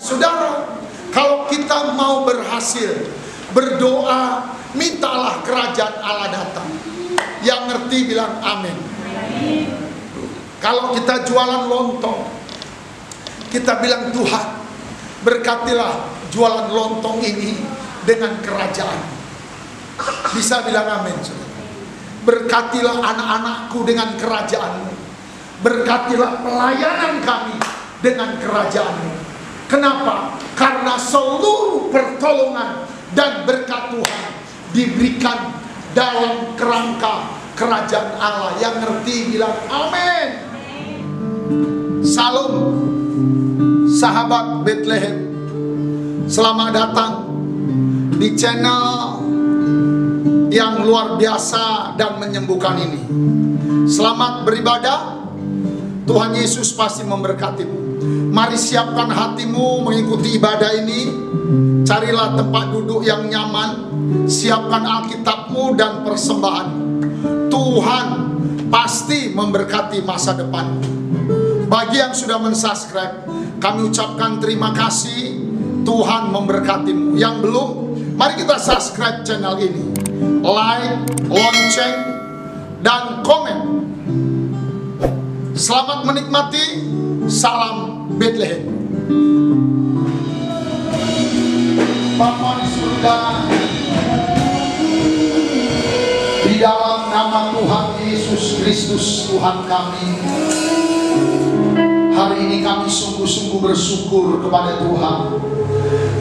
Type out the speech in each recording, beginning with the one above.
Saudara, kalau kita mau berhasil berdoa, mintalah kerajaan Allah datang. Yang ngerti bilang amin. Kalau kita jualan lontong, kita bilang Tuhan, berkatilah jualan lontong ini dengan kerajaan. Bisa bilang amin, saudara. Berkatilah anak-anakku dengan kerajaan-Mu. Berkatilah pelayanan kami dengan kerajaan-Mu. Kenapa? Karena seluruh pertolongan dan berkat Tuhan diberikan dalam kerangka kerajaan Allah. Yang ngerti bilang amin. Salam sahabat Bethlehem, selamat datang di channel yang luar biasa dan menyembuhkan ini. Selamat beribadah. Tuhan Yesus pasti memberkatimu. Mari siapkan hatimu mengikuti ibadah ini. Carilah tempat duduk yang nyaman. Siapkan Alkitabmu dan persembahan. Tuhan pasti memberkati masa depan. Bagi yang sudah mensubscribe, kami ucapkan terima kasih. Tuhan memberkatimu. Yang belum, mari kita subscribe channel ini, like, lonceng, dan komen. Selamat menikmati. Salam Bethlehem. Bapa di surga, di dalam nama Tuhan Yesus Kristus Tuhan kami, hari ini kami sungguh-sungguh bersyukur kepada Tuhan,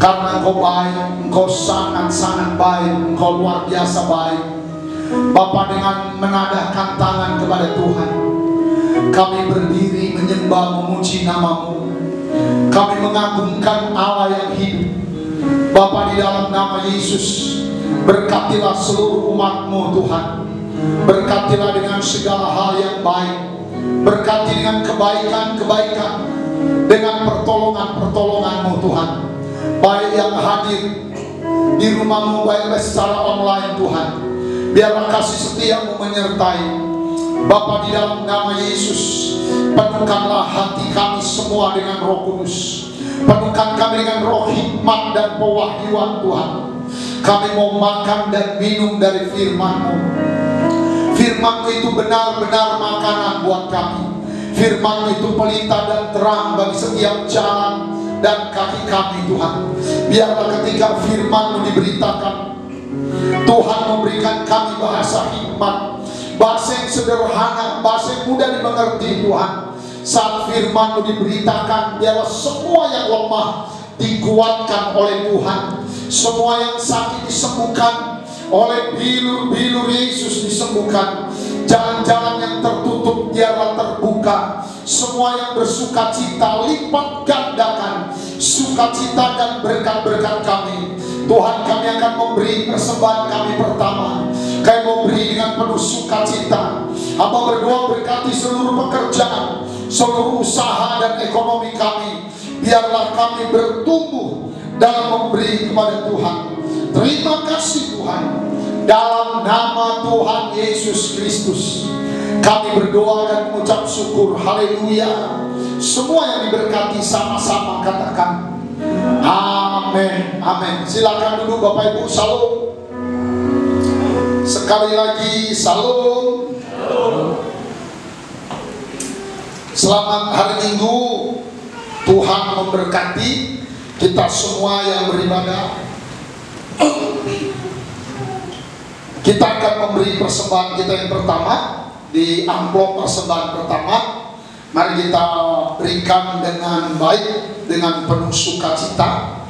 karena Engkau baik, Engkau sangat-sangat baik, Engkau luar biasa baik. Bapa, dengan menadahkan tangan kepada Tuhan, kami berdiri menyembah memuji nama-Mu. Kami mengagungkan Allah yang hidup. Bapa, di dalam nama Yesus, berkatilah seluruh umat-Mu Tuhan. Berkatilah dengan segala hal yang baik. Berkati dengan kebaikan-kebaikan, dengan pertolongan-pertolongan-Mu Tuhan. Baik yang hadir di rumah-Mu, baik secara online Tuhan. Biarlah kasih setia-Mu menyertai. Bapa, di dalam nama Yesus, penuhkanlah hati kami semua dengan Roh Kudus. Penuhkan kami dengan roh hikmat dan pewahyuan Tuhan. Kami mau makan dan minum dari firman-Mu. Firman-Mu itu benar-benar makanan buat kami. Firman-Mu itu pelita dan terang bagi setiap jalan dan kaki kami Tuhan. Biarlah ketika firman-Mu diberitakan, Tuhan memberikan kami bahasa hikmat, bahasa yang sederhana, bahasa yang mudah dimengerti Tuhan. Saat firman-Mu diberitakan, biarlah semua yang lemah dikuatkan oleh Tuhan. Semua yang sakit disembuhkan oleh bilur-bilur Yesus disembuhkan. Jalan-jalan yang tertutup biarlah terbuka. Semua yang bersukacita lipat gandakan sukacita dan berkat-berkat kami. Tuhan, kami akan memberi persembahan kami pertama. Kami memberi dengan penuh sukacita. Hamba berdoa berkati seluruh pekerjaan, seluruh usaha dan ekonomi kami. Biarlah kami bertumbuh dalam memberi kepada Tuhan. Terima kasih Tuhan. Dalam nama Tuhan Yesus Kristus kami berdoa dan mengucap syukur. Haleluya. Semua yang diberkati sama-sama katakan amin. Amin. Silakan duduk Bapak Ibu. Salam. Sekali lagi salam. Selamat hari Minggu. Tuhan memberkati kita semua yang beribadah. Kita akan memberi persembahan kita yang pertama. Di amplop persembahan pertama, mari kita berikan dengan baik, dengan penuh sukacita.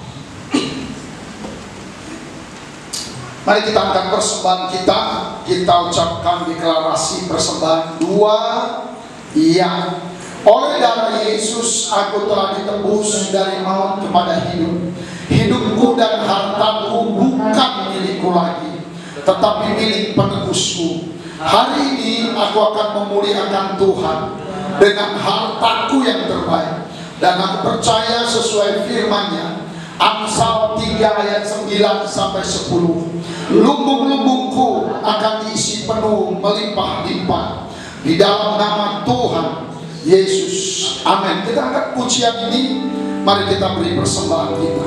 Mari kita angkat persembahan kita. Kita ucapkan deklarasi persembahan 2. Ya, oleh darah Yesus aku telah ditebus dari maut kepada hidup. Hidupku dan hartaku bukan milikku lagi, tetapi milik penebusku. Hari ini aku akan memuliakan Tuhan dengan hartaku yang terbaik. Dan aku percaya sesuai firman-Nya, Amsal 3 ayat 9 sampai 10. Lumbung-lumbungku akan diisi penuh melimpah-limpah. Di dalam nama Tuhan Yesus. Amin. Kita angkat pujian ini, mari kita beri persembahan kita.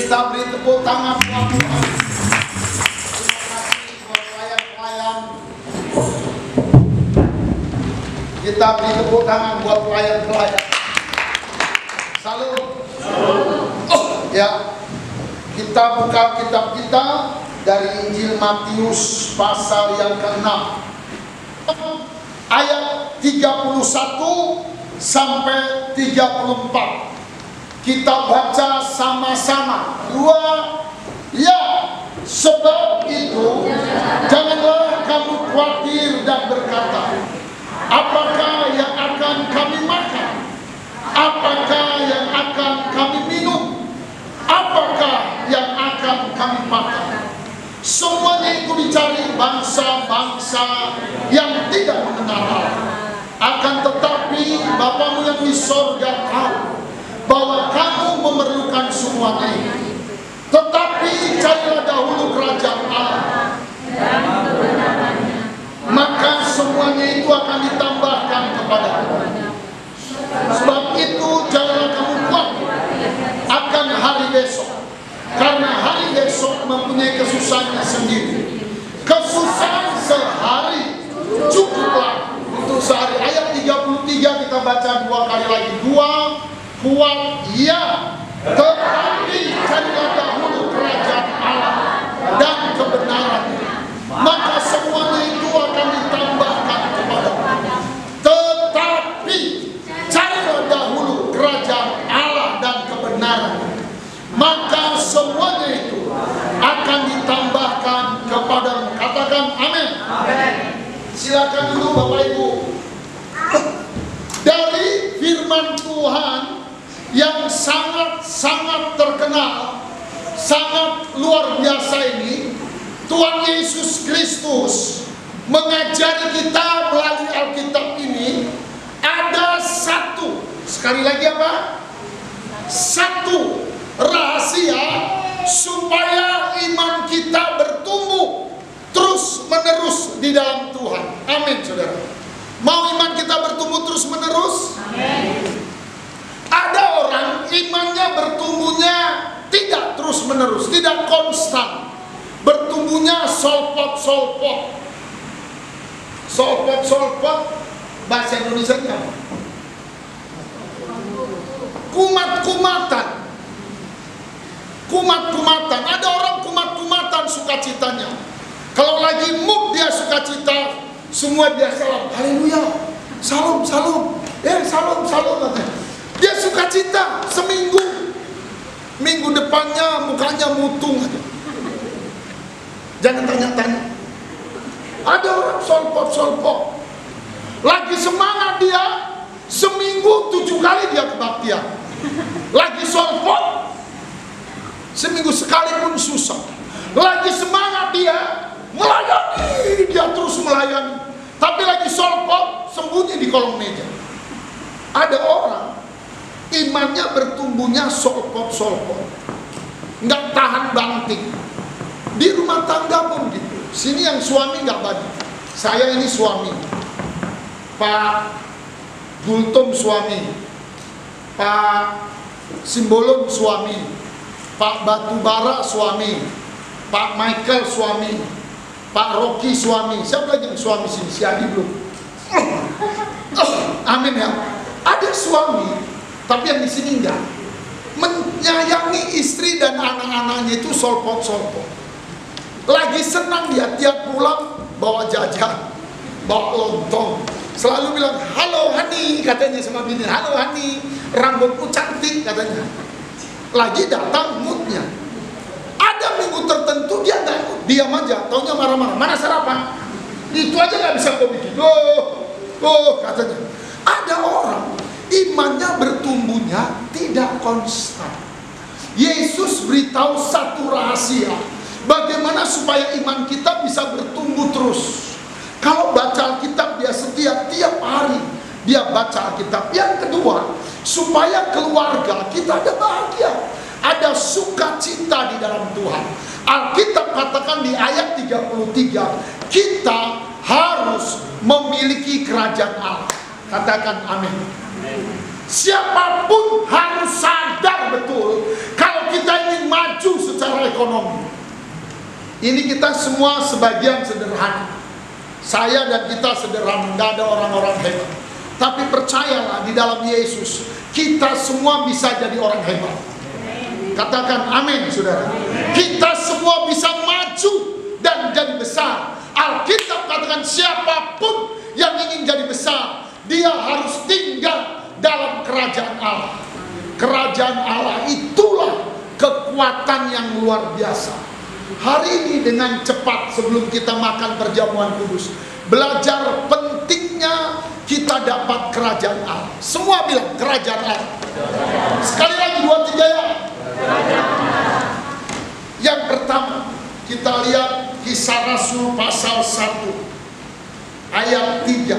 Kita beri tepuk tangan buat Tuhan. Terima kasih buat pelayan-pelayan. Kita beri tepuk tangan buat pelayan-pelayan. Salam. Oh, ya. Kita buka kitab kita dari Injil Matius pasal yang ke-6. Ayat 31 sampai 34. Kita baca sama-sama. 2. Ya, sebab itu janganlah kamu khawatir dan berkata, apakah yang akan kami makan? Apakah yang akan kami minum? Apakah yang akan kami pakai? Semuanya itu dicari bangsa-bangsa yang tidak mengenal Allah. Akan tetapi Bapamu yang di sorga tahu bahwa kamu memerlukan semuanya ini. Tetapi carilah dahulu kerajaan Allah, maka semuanya itu akan ditambahkan kepadamu. Sebab itu janganlah kamu khawatir akan hari besok, karena hari besok mempunyai kesusahannya sendiri. Kesusahan sehari cukuplah untuk sehari. Ayat 33 kita baca 2 kali lagi. 2. Kuat ya, tetapi carilah dahulu kerajaan Allah dan kebenarannya, maka semuanya itu akan ditambahkan kepadamu. Tetapi carilah dahulu kerajaan Allah dan kebenarannya, maka semuanya itu akan ditambahkan kepadamu. Katakan amin. Silakan dulu Bapak Ibu. Dari firman Tuhan yang sangat-sangat terkenal, sangat luar biasa ini, Tuhan Yesus Kristus mengajari kita melalui Alkitab ini. Ada satu, sekali lagi apa? Satu rahasia supaya iman kita bertumbuh terus menerus di dalam Tuhan. Amin, saudara. Mau iman kita bertumbuh terus menerus? Amin. Ada orang imannya bertumbuhnya tidak terus menerus, tidak konstan. Bertumbuhnya solpot-solpot. Solpot-solpot bahasa Indonesianya apa? Kumat-kumatan. Kumat-kumatan. Ada orang kumat-kumatan sukacitanya. Kalau lagi mood dia sukacita, semua dia salam, haleluya, salam, salam, salam, salam. Dia sukacita seminggu, minggu depannya mukanya mutung aja. Jangan tanya-tanya. solpot. Lagi semangat dia, seminggu 7 kali dia kebaktian. Lagi solpot, seminggu sekali pun susah. Lagi semangat dia, melayani, dia terus melayani. Tapi lagi solpot, sembunyi di kolong meja. Ada orang, imannya bertumbuhnya solpot-solpot, nggak tahan banting. Di rumah tangga pun gitu. Sini yang suami nggak banyak. Saya ini suami, Pak Gultom suami, Pak Simbolon suami, Pak Batubara suami, Pak Michael suami, Pak Rocky suami. Siapa lagi yang suami sini? Si Adi belum. Amin ya. Ada suami, tapi yang di sini enggak. Menyayangi istri dan anak-anaknya itu solpot-solpot. Lagi senang dia tiap pulang bawa jajan, bawa lontong. Selalu bilang, halo Hani, katanya sama bini, halo Hani, rambutku cantik katanya. Lagi datang moodnya. Ada minggu tertentu dia nggak mood, diam aja, taunya marah-marah. Mana sarapan? Itu aja nggak bisa kau bikin. Katanya. Ada orang imannya bertumbuhnya tidak konstan. Yesus beritahu satu rahasia, bagaimana supaya iman kita bisa bertumbuh terus. Kalau baca Alkitab dia tiap hari dia baca Alkitab. Yang kedua, supaya keluarga kita ada bahagia, ada sukacita di dalam Tuhan. Alkitab katakan di ayat 33, kita harus memiliki kerajaan Allah. Katakan amin. Siapapun harus sadar betul kalau kita ingin maju secara ekonomi. Ini kita semua sebagian sederhana. Saya dan kita sederhana, tidak ada orang-orang hebat. Tapi percayalah di dalam Yesus, kita semua bisa jadi orang hebat. Katakan amin, saudara. Kita semua bisa maju dan jadi besar. Alkitab katakan siapapun yang ingin jadi besar, dia harus tinggal dalam kerajaan Allah. Kerajaan Allah itulah kekuatan yang luar biasa. Hari ini dengan cepat sebelum kita makan perjamuan kudus, belajar pentingnya kita dapat kerajaan Allah. Semua bilang kerajaan Allah. Sekali lagi 2, 3 ya. Yang pertama kita lihat Kisah Rasul pasal 1 ayat 3.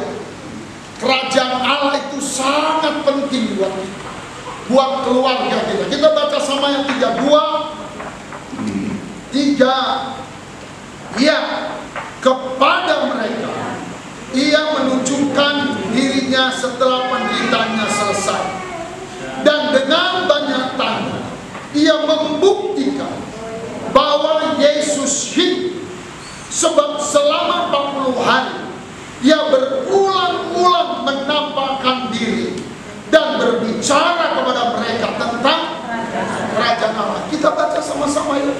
Kerajaan Allah itu sangat penting buat kita, buat keluarga kita. Kita baca sama yang 3, 3. Ya, kepada mereka ia menunjukkan dirinya setelah penderitaannya selesai, dan dengan banyak tanda ia membuktikan bahwa Yesus hidup. Sebab selama 40 hari ia berulang-ulang menampakkan diri dan berbicara kepada mereka tentang kerajaan Allah. Kita baca sama-sama yuk.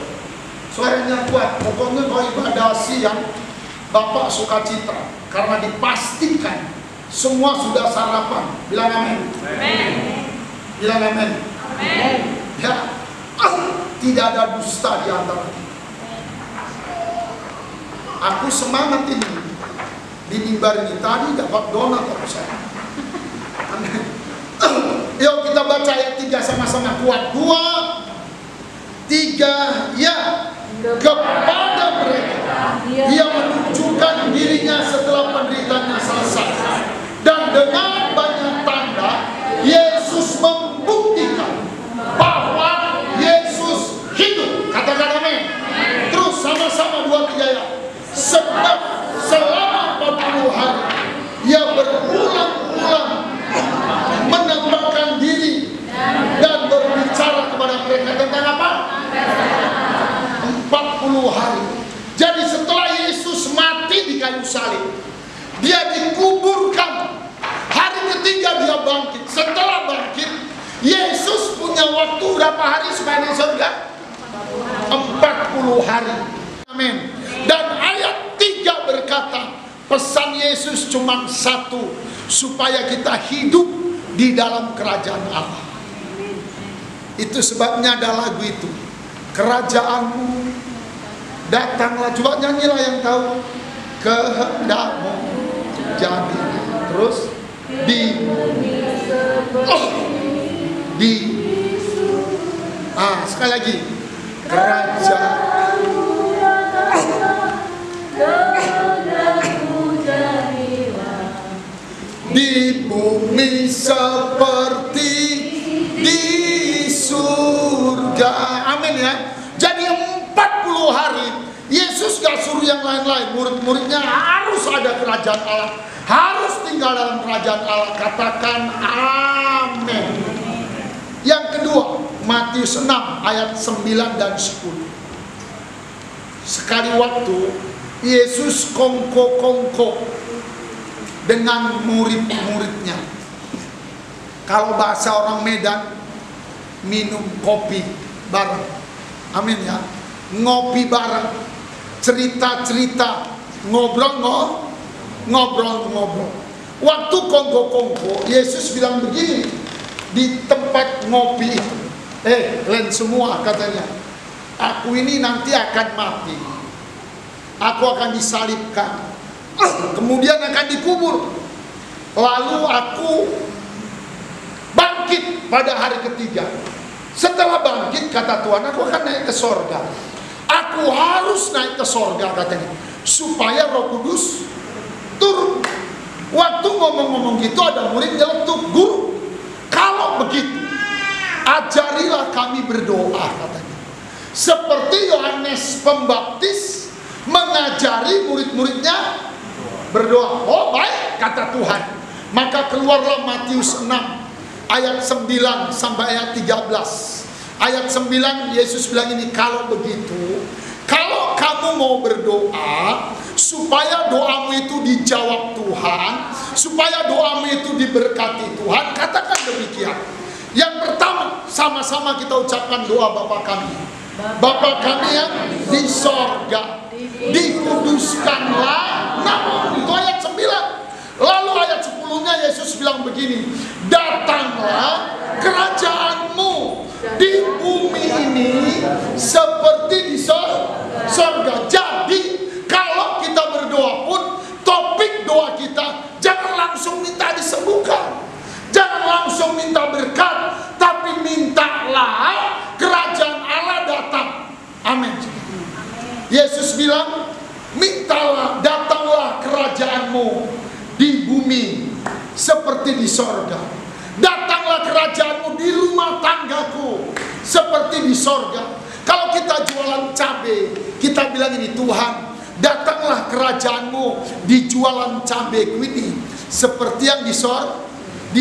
Suaranya kuat. Pokoknya kau ibadah siang, Bapak sukacita karena dipastikan semua sudah sarapan. Bilang amin. Amin. Bilang amin. Amin. Ya, tidak ada dusta di antara kita. Aku semangat ini di mimbar ini tadi dapat donat aku saya. Yuk kita baca ayat 3 sama-sama kuat. 2, 3, ya. Kepada mereka ia menunjukkan dirinya setelah penderitaannya selesai, dan dengan banyak tanda Yesus membuktikan bahwa Yesus hidup. Katakan amin. Terus sama-sama 2, 3 ya. Sebab selama 40 hari ia berulang-ulang menampakkan diri dan berbicara kepada mereka tentang apa? 40 hari. Jadi setelah Yesus mati di kayu salib, dia dikuburkan. Hari ketiga dia bangkit. Setelah bangkit, Yesus punya waktu berapa hari supaya di surga? 40 hari. Amin. Dan ayat 3 berkata, pesan Yesus cuma satu, supaya kita hidup di dalam kerajaan Allah. Itu sebabnya ada lagu itu, kerajaanmu datanglah. Coba nyanyilah yang tahu. Kehendakmu jadi. Terus sekali lagi, kerajaan di bumi seperti di surga. Amin ya. Jadi 40 hari Yesus gak suruh yang lain-lain. Murid-muridnya harus ada kerajaan Allah, harus tinggal dalam kerajaan Allah. Katakan amin. Yang kedua, Matius 6 ayat 9 dan 10. Sekali waktu Yesus kongko-kongko dengan murid-muridnya. Kalau bahasa orang Medan, minum kopi bareng. Amin ya. Ngopi bareng, cerita-cerita, ngobrol. Waktu kongko-kongko, Yesus bilang begini di tempat ngopi itu. Kalian semua katanya, aku ini nanti akan mati, aku akan disalibkan, kemudian akan dikubur, lalu aku bangkit pada hari ketiga. Setelah bangkit, kata Tuhan, aku akan naik ke sorga. Aku harus naik ke sorga, katanya, supaya Roh Kudus turun. Waktu ngomong-ngomong gitu, ada murid nyeletuk, guru, kalau begitu ajarilah kami berdoa, katanya, seperti Yohanes Pembaptis mengajari murid-muridnya berdoa. Oh baik, kata Tuhan. Maka keluarlah Matius 6 ayat 9 sampai ayat 13. Ayat 9 Yesus bilang ini, kalau begitu, kalau kamu mau berdoa supaya doamu itu dijawab Tuhan, supaya doamu itu diberkati Tuhan, katakan demikian. Yang pertama, sama-sama kita ucapkan doa Bapa kami. Bapa kami yang di sorga, dikuduskanlah namamu. Itu ayat 9. Lalu ayat 10-nya Yesus bilang begini, datanglah kerajaanmu di bumi ini seperti di sorga. Jadi kalau kita berdoa pun, topik doa kita jangan langsung minta disembuhkan, jangan langsung minta berkat, tapi mintalah kerajaan Allah datang. Amin. Yesus bilang, mintalah, datanglah kerajaanmu di bumi seperti di sorga. Datanglah kerajaanmu di rumah tanggaku seperti di sorga. Kalau kita jualan cabai, kita bilang ini, Tuhan, datanglah kerajaanmu di jualan cabeku ini seperti yang di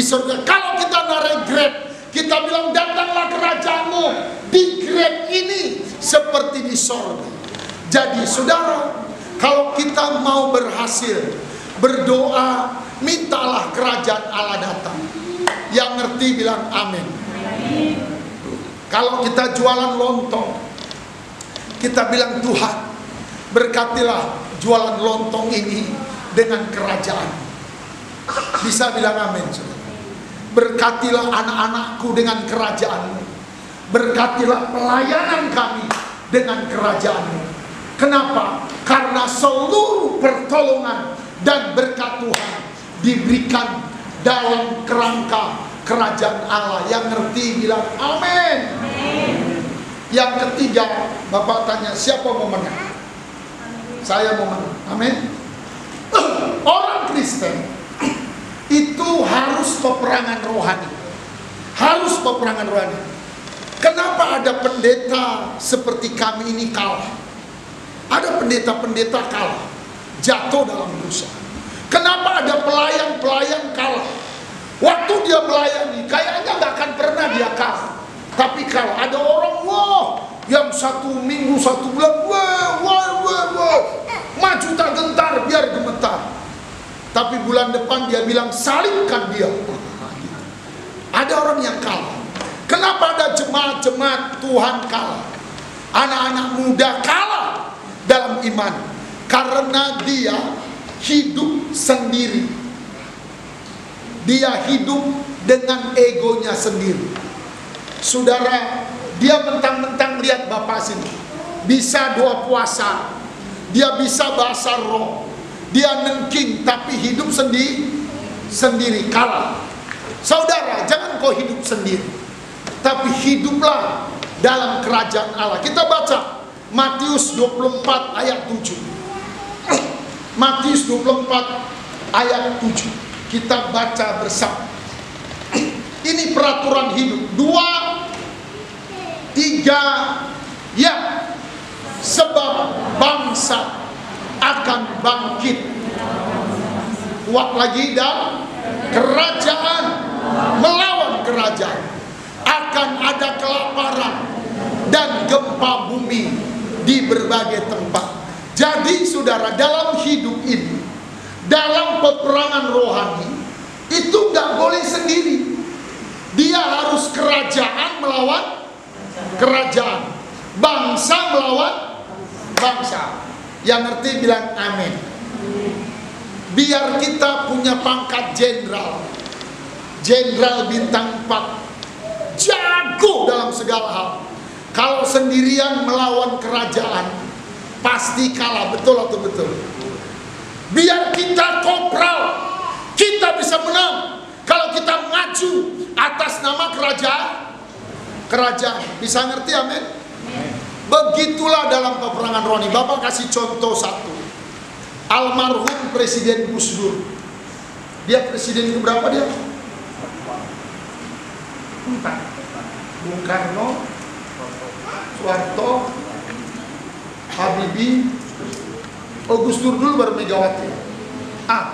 sorga. Kalau kita narik Grab, kita bilang, datanglah kerajaanmu di Grab ini seperti di sorga. Jadi saudara, kalau kita mau berhasil berdoa, mintalah kerajaan Allah datang. Yang ngerti bilang amin. Kalau kita jualan lontong, kita bilang, Tuhan, berkatilah jualan lontong ini dengan kerajaan. Bisa bilang amin, saudara. Berkatilah anak-anakku dengan kerajaanmu. Berkatilah pelayanan kami dengan kerajaanmu. Kenapa? Karena seluruh pertolongan dan berkat Tuhan diberikan dalam kerangka kerajaan Allah. Yang ngerti bilang amin. Yang ketiga, Bapak tanya, siapa mau menang? Saya mau menang. Amin. Orang Kristen itu harus peperangan rohani. Harus peperangan rohani. Kenapa ada pendeta seperti kami ini kalah? Ada pendeta-pendeta kalah, jatuh dalam dosa. Kenapa ada pelayan-pelayan kalah? Waktu dia melayani, kayaknya gak akan pernah dia kalah, tapi kalau ada orang, yang 1 minggu 1 bulan, maju tak gentar biar gemetar, tapi bulan depan dia bilang salibkan dia. Ada orang yang kalah. Kenapa ada jemaat-jemaat Tuhan kalah? Anak-anak muda kalah dalam iman karena dia hidup sendiri. Dia hidup dengan egonya sendiri. Saudara, dia mentang-mentang lihat Bapak sini bisa doa puasa, dia bisa bahasa roh, Dia nengking tapi hidup sendiri, kalah. Saudara, jangan kau hidup sendiri, tapi hiduplah dalam kerajaan Allah. Kita baca Matius 24 ayat 7. Matius 24 ayat 7. Kita baca bersama. Ini peraturan hidup. 2, 3, ya. Sebab bangsa akan bangkit kuat lagi, dan kerajaan melawan kerajaan. Akan ada kelaparan dan gempa bumi di berbagai tempat. Jadi saudara, dalam hidup ini, dalam peperangan rohani, itu gak boleh sendiri. Dia harus kerajaan melawan kerajaan, bangsa melawan bangsa. Yang ngerti bilang amin. Biar kita punya pangkat jenderal, jenderal bintang 4, jago dalam segala hal, kalau sendirian melawan kerajaan pasti kalah. Betul atau betul? Biar kita kopral, kita bisa menang kalau kita maju atas nama kerajaan. Bisa ngerti amin? Begitulah dalam peperangan rohani. Bapak kasih contoh satu. Almarhum Presiden Gus Dur. Dia presiden keberapa dia? 4. Bung Karno, Soeharto, Habibie, Gus Dur dulu baru Megawati.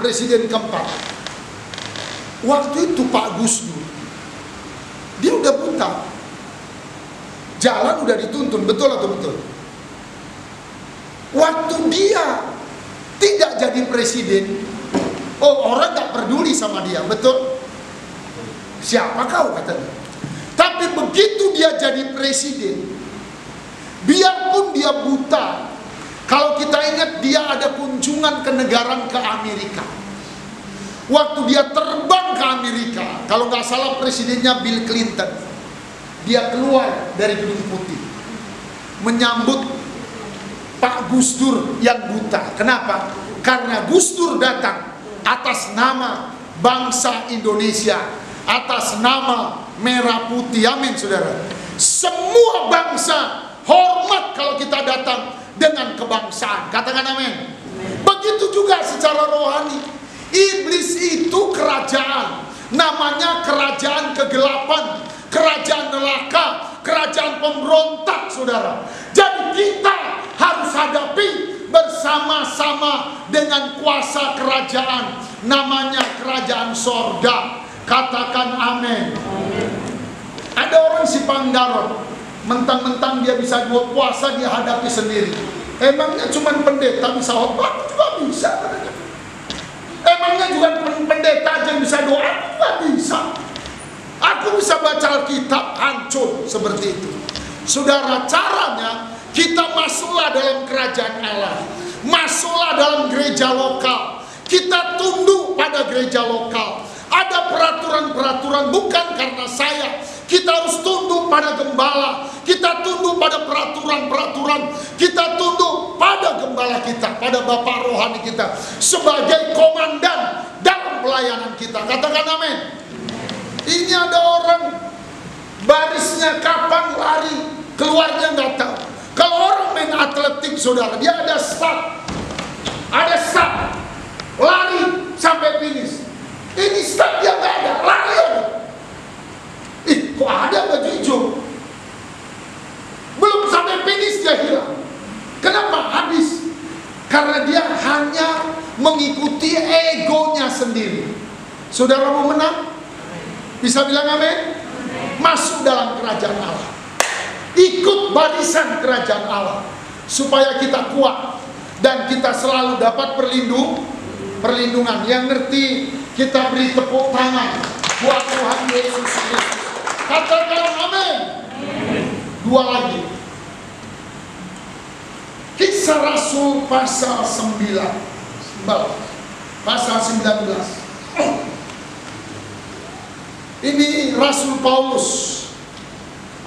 Presiden keempat. Waktu itu Pak Gus Dur, dia udah buta, jalan udah dituntun, betul atau betul? Waktu dia tidak jadi presiden, orang gak peduli sama dia, betul? Siapa kau katanya? Tapi begitu dia jadi presiden, biarpun dia buta, kalau kita ingat dia ada kunjungan kenegaraan ke Amerika. Waktu dia terbang ke Amerika, kalau nggak salah presidennya Bill Clinton, dia keluar dari Gedung Putih menyambut Pak Gus Dur yang buta. Kenapa? Karena Gus Dur datang atas nama bangsa Indonesia, atas nama merah putih. Amin saudara. Semua bangsa hormat kalau kita datang dengan kebangsaan. Katakan amin. Begitu juga secara rohani. Iblis itu kerajaan, namanya kerajaan kegelapan, kerajaan neraka, kerajaan pemberontak saudara. Jadi kita harus hadapi bersama-sama dengan kuasa kerajaan, namanya kerajaan sorga. Katakan amin. Ada orang si Panggarot, mentang-mentang dia bisa 2 puasa, dia hadapi sendiri. Emangnya cuma pendeta bisa khotbah? Juga bisa. Emangnya juga pendeta aja yang bisa doa? Nggak bisa. Aku bisa baca Alkitab, hancur seperti itu. Saudara, caranya kita masuklah dalam kerajaan Allah, masuklah dalam gereja lokal, kita tunduk pada gereja lokal. Ada peraturan-peraturan, bukan karena saya. Kita harus tunduk pada gembala, kita tunduk pada peraturan-peraturan, kita tunduk pada gembala kita, pada Bapak rohani kita sebagai komandan dalam pelayanan kita. Katakan amin. Ini ada orang barisnya kapan lari, keluarnya nggak tahu. Kalau orang main atletik saudara, dia ada start, lari sampai finish. Ini start dia nggak ada, lari aja. Kok ada baju hijau? Belum sampai finish dia hilang. Kenapa? Habis. Karena dia hanya mengikuti egonya sendiri. Saudara mau menang? Bisa bilang amin? Masuk dalam kerajaan Allah, ikut barisan kerajaan Allah, supaya kita kuat dan kita selalu dapat perlindungan. Yang ngerti, kita beri tepuk tangan buat Tuhan Yesus Kristus. Katakan amin. 2 lagi. Kisah Rasul pasal 9. Pasal 19. Ini Rasul Paulus,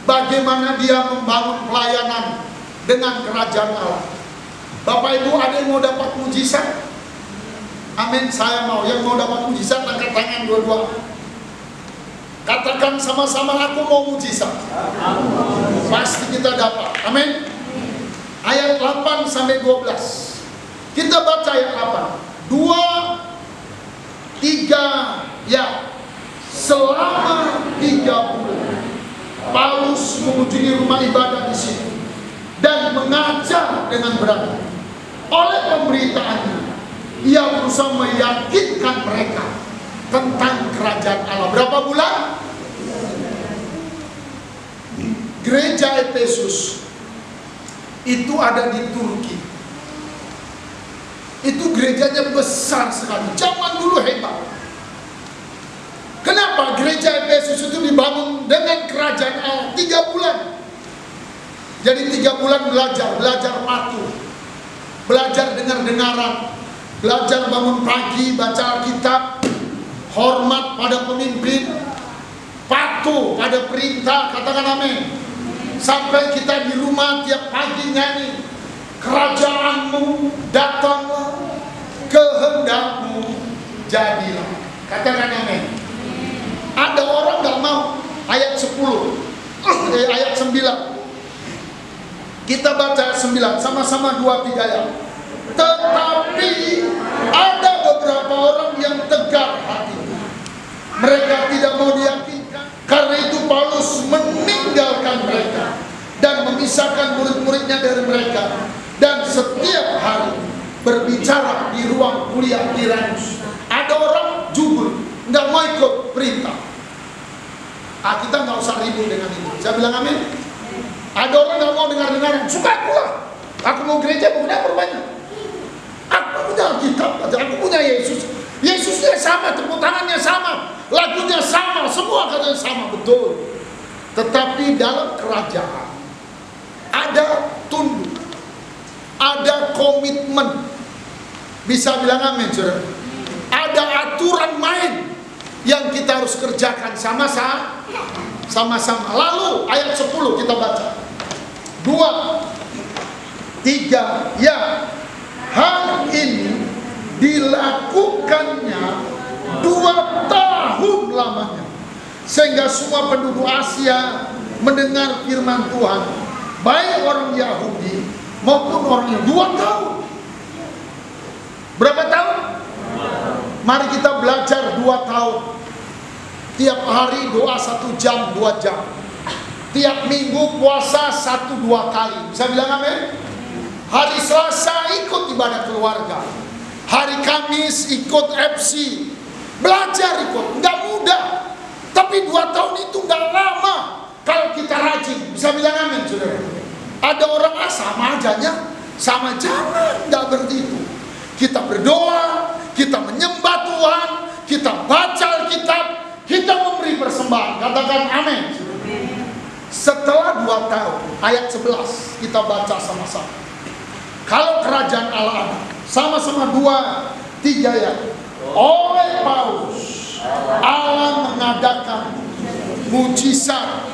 bagaimana dia membangun pelayanan dengan kerajaan Allah. Bapak Ibu, ada yang mau dapat mujizat? Amin, saya mau. Yang mau dapat mujizat, angkat tangan dua-dua. Katakan sama-sama, aku mau mujizat. Pasti kita dapat. Amin. Ayat 8 sampai 12. Kita baca ayat 8. 2, 3, ya. Selama 3 bulan Paulus mengunjungi rumah ibadah di situ dan mengajar dengan berat. Oleh pemberitaannya, ia berusaha meyakinkan mereka tentang kerajaan Allah. Berapa bulan? Gereja Efesus itu ada di Turki. Itu gerejanya besar sekali. Zaman dulu hebat. Kenapa gereja Efesus itu dibangun dengan kerajaan Allah? 3 bulan. Jadi 3 bulan belajar patuh, belajar dengar-dengaran, belajar bangun pagi, baca Alkitab, hormat pada pemimpin, patuh pada perintah, katakan amin. Sampai kita di rumah tiap pagi nyanyi, kerajaanmu datanglah, kehendakmu jadilah. Katakan amin. Ada orang gak mau. Ayat 10, ayat 9. Kita baca ayat 9, sama-sama 2-3 ayat. Tetapi ada beberapa orang yang tegar hati. Mereka tidak mau diyakinkan. Karena itu Paulus meninggalkan mereka dan memisahkan murid-muridnya dari mereka. Dan setiap hari berbicara di ruang kuliah Tiranus. Ada orang jubur, nggak mau ikut perintah. Kita nggak usah ribut dengan ini. Saya bilang amin. Ada orang nggak mau dengar-dengaran. Suka akulah. Aku mau gereja, mau dapur banyak. Aku punya Alkitab, aku punya Yesus. Yesusnya sama, tepuk tangannya sama, lagunya sama, semua katanya sama, betul. Tetapi dalam kerajaan ada tunduk, ada komitmen. Bisa bilang amin, saudara. Ada aturan main yang kita harus kerjakan sama-sama. Lalu ayat 10 kita baca. 2, 3, ya. Hal ini dilakukannya 2 tahun lamanya, sehingga semua penduduk Asia mendengar firman Tuhan, baik orang Yahudi maupun orang Yahudi. 2 tahun. Berapa tahun? Mari kita belajar 2 tahun. Tiap hari doa 1 jam, 2 jam. Tiap minggu puasa 1-2 kali. Bisa bilang amin? Hari Selasa ikut ibadah keluarga. Hari Kamis ikut FC. Belajar ikut. Nggak mudah. Tapi 2 tahun itu nggak lama kalau kita rajin. Bisa bilang amin, saudara? Ada orang sama ajanya. Sama, jangan. Nggak begitu. Kita berdoa, kita menyembah Tuhan, kita baca Alkitab, kita memberi persembahan. Katakan amin. Setelah 2 tahun, ayat 11 kita baca sama-sama. Kalau kerajaan Allah ada, sama-sama 2-3 ya. Oleh Paulus, Allah mengadakan mujizat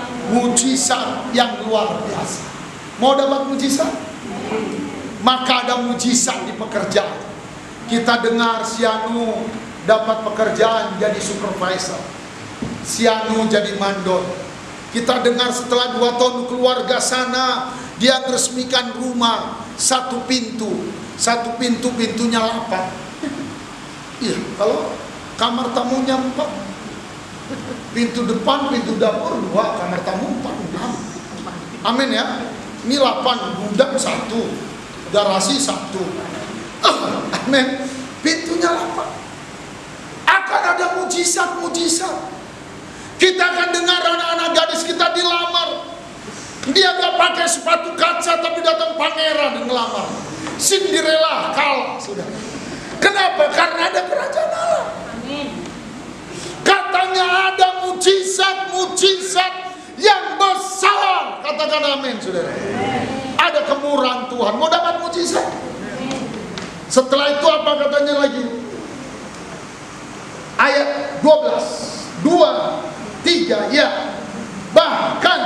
yang luar biasa. Mau dapat mujizat? Maka ada mujizat di pekerjaan. Kita dengar si Anu dapat pekerjaan jadi supervisor, si Anu jadi mandor. Kita dengar setelah 2 tahun keluarga sana, dia resmikan rumah 1 pintu, pintunya 8. Iya, kalau kamar tamunya 4, pintu depan, pintu dapur 2, kamar tamu 4, 6. Amin ya. Ini 8, gudang 1, garasi 1. Amin. Pintunya 8. Akan ada mujizat. Kita akan dengar anak-anak gadis kita dilamar. Dia gak pakai sepatu kaca tapi datang pangeran dan ngelamar. Cinderella kalah, sudah. Kenapa? Karena ada kerajaan Allah. Katanya ada mujizat yang besar. Katakan amin, saudara. Ada kemurahan Tuhan. Mau dapat mujizat? Setelah itu apa katanya lagi? Ayat 12, 2-3 ya. Bahkan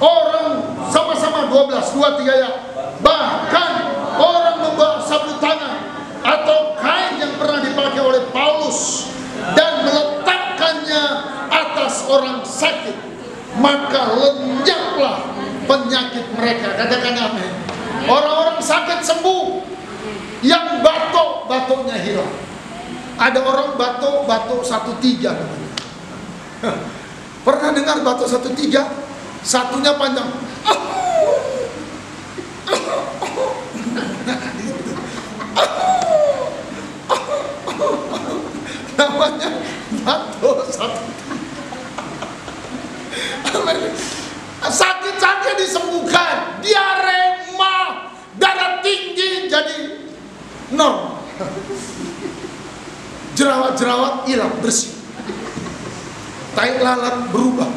orang, sama-sama 12, 2-3 ya. Bahkan orang membawa sapu tangan atau kain yang pernah dipakai atas orang sakit, maka lenyaplah penyakit mereka. Katakan amin. Orang-orang sakit sembuh, yang batuk-batuknya hilang. Ada orang batuk 1-3 namanya. Pernah dengar batuk 1-3? Satunya panjang. Namanya batuk 1. Sakit-sakit disembuhkan, diare, mah, darah tinggi jadi normal, jerawat-jerawat hilang, bersih, tai lalat berubah.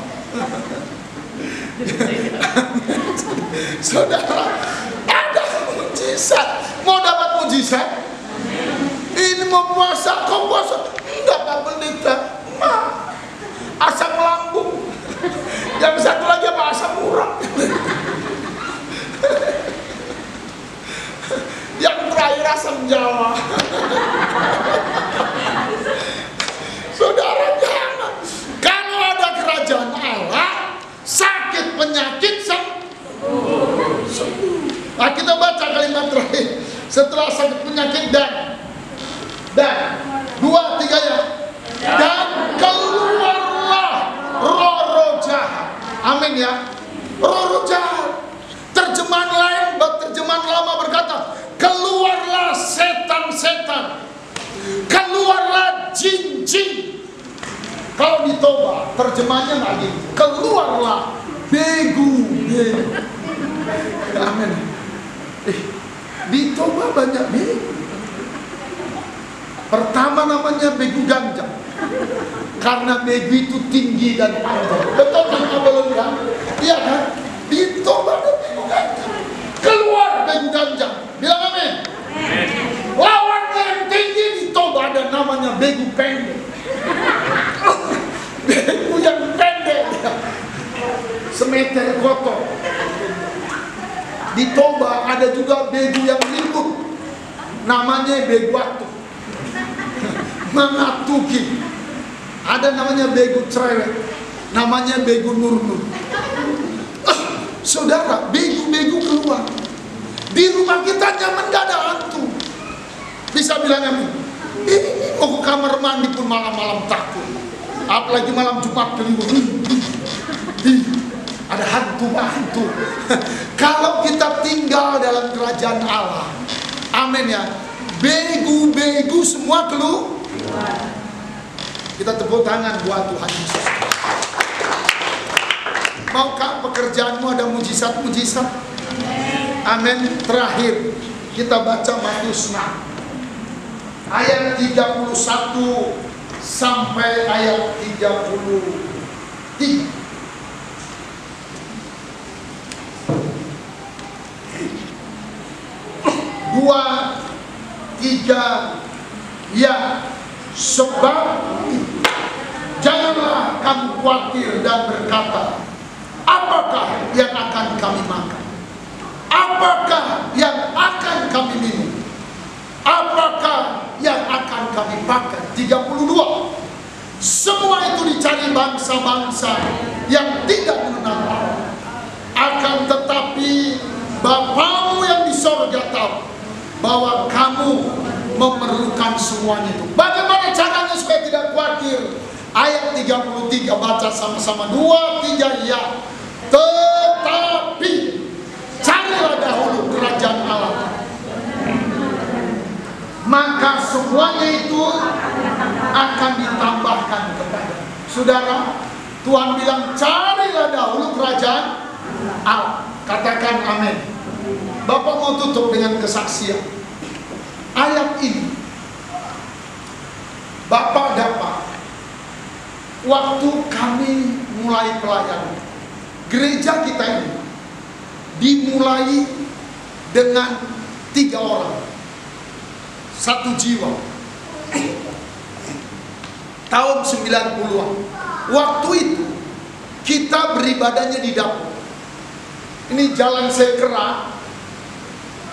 Saudara, ada mujizat. Mau dapat mujizat? Ini mau puasa, kau puasa? Enggak, Pak Pendeta. Asam lambung. Yang satu lagi apa? Asam urat. Yang terakhir asam Jawa. Saudara, jangan. Kalau ada kerajaan Allah, sakit penyakit sembuh. Nah, kita baca kalimat terakhir. Setelah sakit penyakit dan 2-3 ya. Dan keluarlah roh-roh jahat. Amin ya. Roh-roh jahat. Terjemahan lain, terjemahan lama berkata, keluarlah setan-setan, keluarlah jin-jin. Kalau di Toba terjemahannya lagi, keluarlah begu-begu. Amin. Di Toba banyak begu. Pertama namanya begu ganja, karena begu itu tinggi dan panjang. Betul kan, belum kan? Iya kan? Di Toba ada begu ganja. Keluar begu ganja. Bilang amin. Lawannya yang tinggi di Toba ada namanya begu pendek. Begu yang pendek, semeter kotor. Di Toba ada juga begu yang ribut, namanya begu atu. Mengatuki. Ada namanya begu cerewet, namanya begu nur-nur. Saudara, begu-begu keluar. Di rumah kita nyaman, gak ada hantu. Bisa bilang amin. Ini mau ke kamar mandi pun malam-malam takut. Apalagi malam Jumat Kliwon. Ada hantu-hantu. Kalau kita tinggal dalam kerajaan Allah, amin ya, begu-begu semua keluar. Kita tepuk tangan buat Tuhan Yesus. Maukah pekerjaanmu ada mujizat-mujizat? Amin. Terakhir kita baca Matius 6 ayat 31 sampai ayat 33. Dua, tiga, ya. Sebab janganlah kamu khawatir dan berkata, apakah yang akan kami makan? Apakah yang akan kami minum? Apakah yang akan kami pakai? 32. Semua itu dicari bangsa-bangsa yang tidak mengenal Allah. Akan tetapi Bapamu yang di sorga tahu bahwa kamu memerlukan semuanya itu. Bagaimana caranya supaya tidak khawatir? Ayat 33, baca sama-sama. 2, 3, ya. Tetapi carilah dahulu kerajaan Allah, maka semuanya itu akan ditambahkan kepada. Saudara, Tuhan bilang carilah dahulu kerajaan Allah. Katakan amin. Bapak mau tutup dengan kesaksian. Ayat ini Bapak dapat waktu kami mulai pelayanan. Gereja kita ini dimulai dengan 3 orang, 1 jiwa. Tahun 90-an. Waktu itu kita beribadahnya di dapur. Ini Jalan Sekera.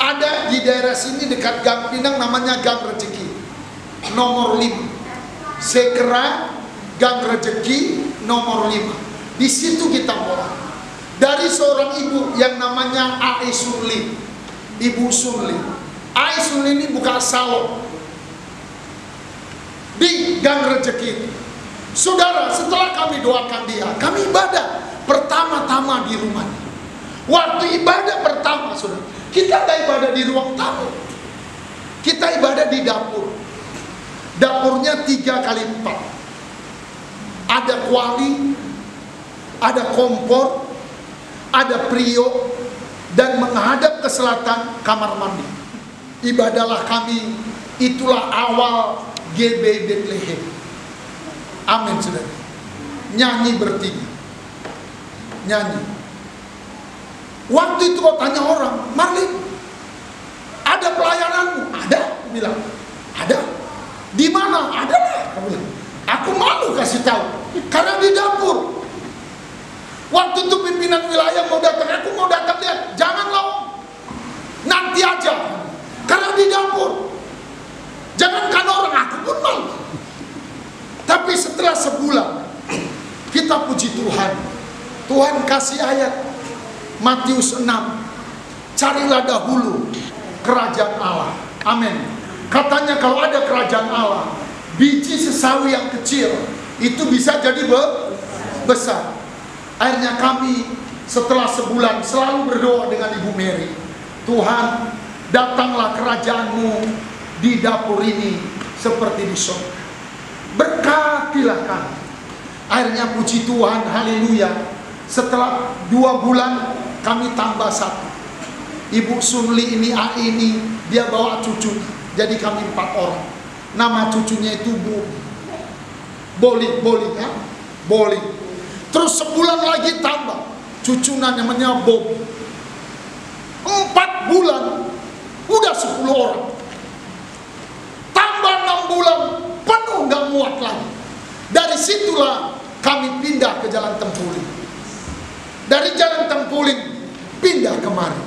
Ada di daerah sini dekat Gang Pinang, namanya Gang Rezeki nomor 5. Sekera, Gang Rezeki, nomor 5. Di situ kita mulai. Dari seorang ibu yang namanya A.E. Sunli. Ibu Sunli. A.E. Sunli ini buka salon di Gang Rezeki. Saudara, setelah kami doakan dia, kami ibadah pertama-tama di rumahnya. Waktu ibadah pertama, saudara, kita gak ibadah di ruang tamu, kita ibadah di dapur. Dapurnya 3x4, ada kuali, ada kompor, ada priok, dan menghadap ke selatan kamar mandi. Ibadahlah kami, itulah awal GB Bethlehem. Amin, saudara. Nyanyi bertiga, nyanyi. Waktu itu kau tanya orang, Marlin, ada pelayananmu? Ada, bilang. Ada. Di mana? Ada lah, kamu bilang. Aku malu kasih tahu, karena di dapur. Waktu itu pimpinan wilayah mau datang, aku mau datang lihat, janganlah, nanti aja, karena di dapur. Jangankan orang, aku pun malu. Tapi setelah sebulan, kita puji Tuhan. Tuhan kasih ayat Matius 6, carilah dahulu kerajaan Allah. Amin. Katanya kalau ada kerajaan Allah, biji sesawi yang kecil itu bisa jadi besar. Akhirnya kami setelah sebulan selalu berdoa dengan Ibu Mary, Tuhan, datanglah kerajaanmu di dapur ini seperti di surga. Berkatilah kami. Akhirnya puji Tuhan, haleluya. Setelah 2 bulan kami tambah 1. Ibu Sunli ini, A ini, dia bawa cucu. Jadi kami 4 orang. Nama cucunya itu Boli ya, Boli. Terus sebulan lagi tambah, cucu namanya Bob. 4 bulan, udah 10 orang. Tambah 6 bulan, penuh, gak muat lagi. Dari situlah kami pindah ke Jalan Tempuling. Dari Jalan Tempuling pindah kemari.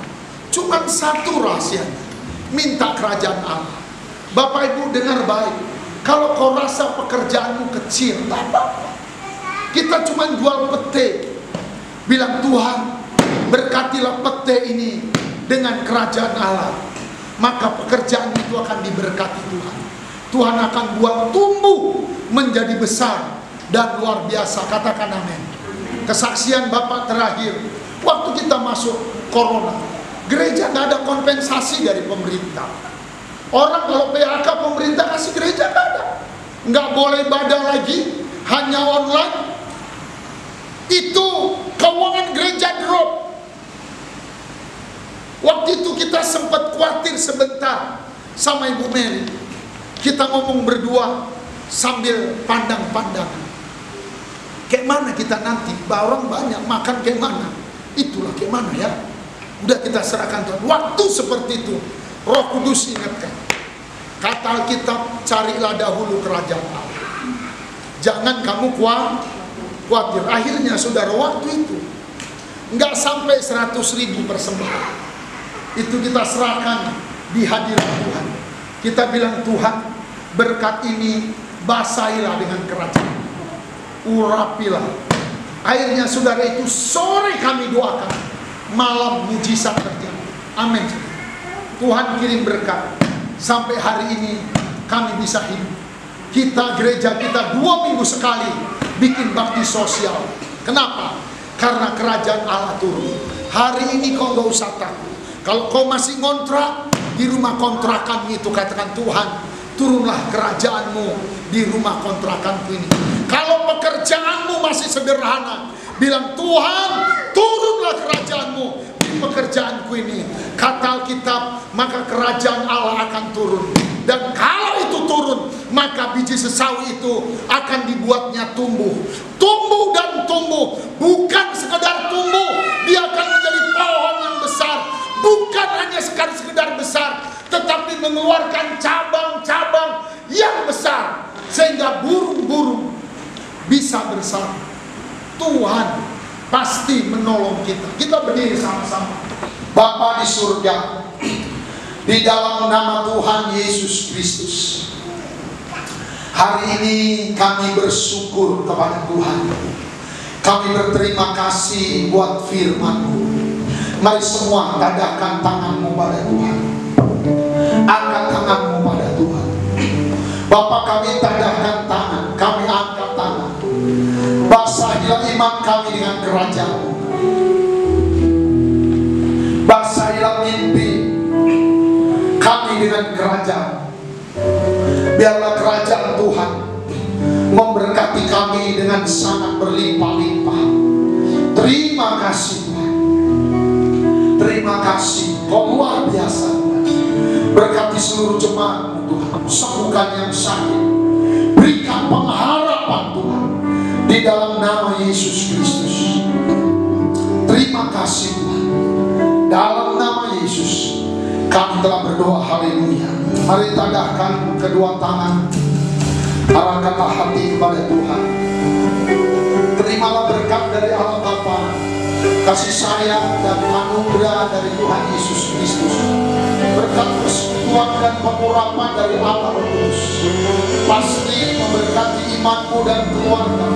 Cuman satu rahasia, minta kerajaan Allah. Bapak Ibu dengar baik, kalau kau rasa pekerjaanmu kecil, tak apa-apa. Kita cuma jual pete. Bilang, Tuhan, berkatilah pete ini dengan kerajaan Allah. Maka pekerjaan itu akan diberkati Tuhan. Tuhan akan buat tumbuh menjadi besar dan luar biasa. Katakan amin. Kesaksian Bapak terakhir, waktu kita masuk corona, gereja gak ada kompensasi dari pemerintah. Orang kalau PHK pemerintah kasih gereja gak ada. Gak boleh ibadah lagi, hanya online. Itu keuangan gereja drop. Waktu itu kita sempat khawatir sebentar sama Ibu Mary. Kita ngomong berdua sambil pandang-pandangan. Kayak mana kita nanti? Orang banyak makan kayak mana? Itulah kayak mana ya. Udah kita serahkan Tuhan. Waktu seperti itu, Roh Kudus ingatkan. Kata Alkitab, carilah dahulu kerajaan Allah. Jangan kamu khawatir. Akhirnya saudara, waktu itu nggak sampai 100.000 persembahan. Itu kita serahkan di hadirat Tuhan. Kita bilang, Tuhan, berkat ini basahilah dengan kerajaan. Urapilah. Akhirnya saudara, itu sore kami doakan, malam mujizat terjadi. Amin. Tuhan kirim berkat. Sampai hari ini kami bisa hidup. Kita gereja kita 2 minggu sekali bikin bakti sosial. Kenapa? Karena kerajaan Allah turun. Hari ini kau gak usah takut. Kalau kau masih ngontrak di rumah kontrakan itu, katakan, Tuhan, turunlah kerajaanmu di rumah kontrakanku ini. Kalau pekerjaanmu masih sederhana, bilang, Tuhan, turunlah kerajaanmu di pekerjaanku ini. Kata Alkitab, maka kerajaan Allah akan turun. Dan kalau itu turun, maka biji sesawi itu akan dibuatnya tumbuh. Tumbuh dan tumbuh. Bukan sekedar tumbuh, dia akan menjadi pohon yang besar. Bukan hanya sekedar besar, tetapi mengeluarkan cabang-cabang yang besar, sehingga burung-burung bisa bersama. Tuhan pasti menolong kita. Kita berdiri sama-sama. Bapa di surga, di dalam nama Tuhan Yesus Kristus, hari ini kami bersyukur kepada Tuhan. Kami berterima kasih buat firman-Mu. Mari semua tadahkan tanganmu pada Tuhan. Angkat tanganmu pada Tuhan. Bapak, kami tadahkan tangan, kami angkat tangan. Basahilah iman kami dengan kerajaan-Mu. Basahilah mimpi kami dengan kerajaan. Biarlah kerajaan Tuhan memberkati kami dengan sangat berlimpah-limpah. Terima kasih Tuhan. Terima kasih, Kau luar biasa Tuhan. Berkati seluruh jemaat Tuhan. Sembuhkan yang sakit. Berikan pengharapan Tuhan di dalam nama Yesus Kristus. Terima kasih Tuhan. Dalam nama Yesus kami telah berdoa. Haleluya. Mari tadahkan kedua tangan. Arahkanlah hati kepada Tuhan. Terimalah berkat dari Allah Bapa, kasih sayang dan anugerah dari Tuhan Yesus Kristus, berkat persekutuan dan pengurapan dari Allah Roh Kudus pasti memberkati imanmu dan keluarga.